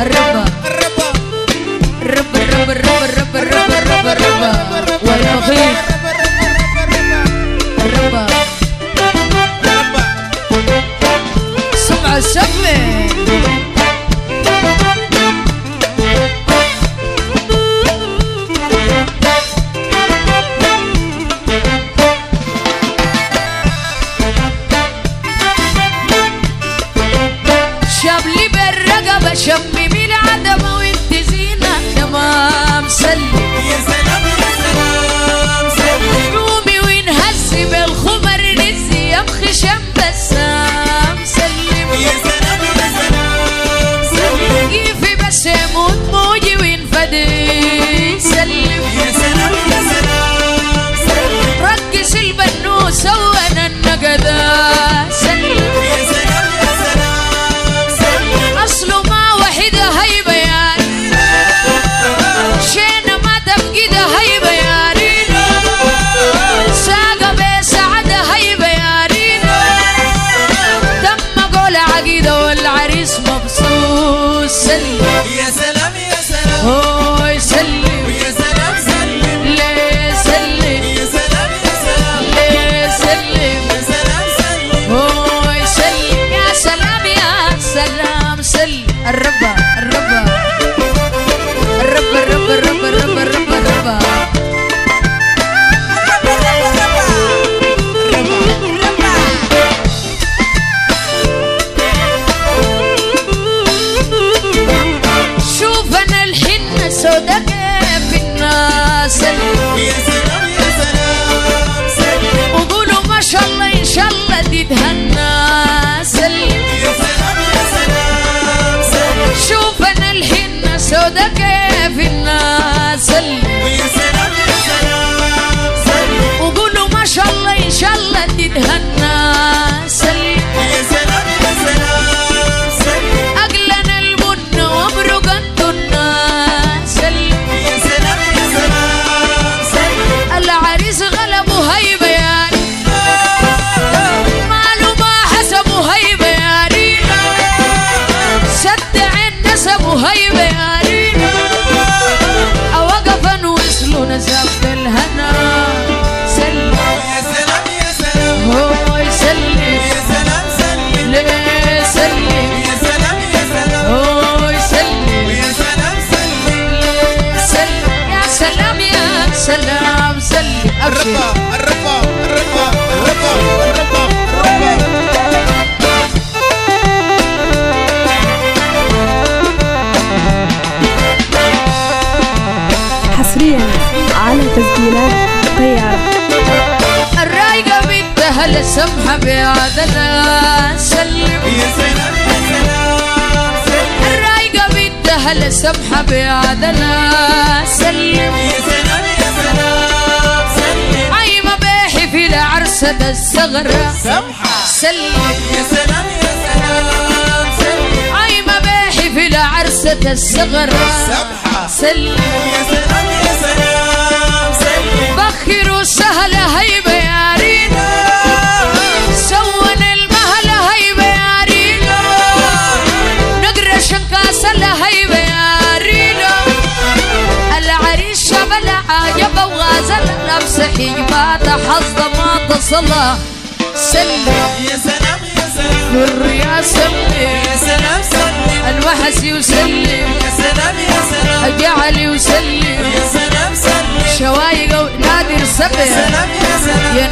الربا الربا الربا الربا الربا الربا الربا الربا والمخيف الربا سمع الشمي شابلي بالرقبة شمي من عدمه وانت زينة تمام سلم يا سلام يا سلام سلم قومي وانهز بالخمر نزي يمخي شم بسام سلم يا سلام يا سلام سلم كيفي بس يموت موجي وينفدي سلم يا سلام يا سلام سلم رقص البنوسة وانا النقدة سلم يا سلام يا سلام سلم اصله ما وحده هيبة يعني شينا ما تفقده هيبة يعني ساقة بسعادة هيبة يعني تم قول عقيدة والعريس مبسوط سلم يا سلام يا سلام هوي سلم يا سلام سلم ليه سلم يا سلام يا سلام ليه سلم يا سلام سلم هوي سلم يا سلام يا سلام سلم الربا الربا الربا الربا الربا الربا الربا الربا شوف انا الحنة سودا كيف الناس يا سلام يا سلام سلم وقولوا ما شاء الله ان شاء الله تتهنى سلم يا سلام يا سلام سلم شوف انا الحنة سودا كيف الناس سلم يا سلام يا سلام سلم وقولوا ما شاء الله ان شاء الله تتهنى سلم يا سلام يا سلام سلم اقلنا البن وامرق الناس سلم يا سلام يا سلام سلم العريس غلبه هيبة يعني ماله ما حسبه هيبة يعني سد عين نسبه هيبة يعني اوقفا وصلوا نسب الهنا سلم يا سلام يا سلام هو يسلم يا سلام سلم ليه سلم يا سلام يا سلام هو يسلم يا سلام سلم ليه سلم يا سلام يا سلام سلم الربا الربا الربا الربا الربا الربا حصريا على تسجيلات طيارة. الرايقة بنتها لسمحة بعدنا سلم يا سلام يا سلام سلم الرايقة بنتها لسمحة بعدنا سلم يا سلام يا سلام سلم عايمة بيحي في العرسة الصغرى سمحة سلم يا سلام يا سلام سلم عايمة بيحي في العرسة الصغرى سمحة سلم يا سلام يا سلام سلم بخروا سهلة هيبة يا رينا سون المهلة هيبة يا رينا نقرا شنكاس هيبة يا رينا العريس شبل عجبة وغازل لبس حجبات حظ ما تصلى سلم يا سلام يا سلام در يا سلم يا سلام سلم الوحس يسلم يا سلام يا سلام أجعل يسلم يا سلام سلم شوايق ونادر يا سبع سلام يا سلام يا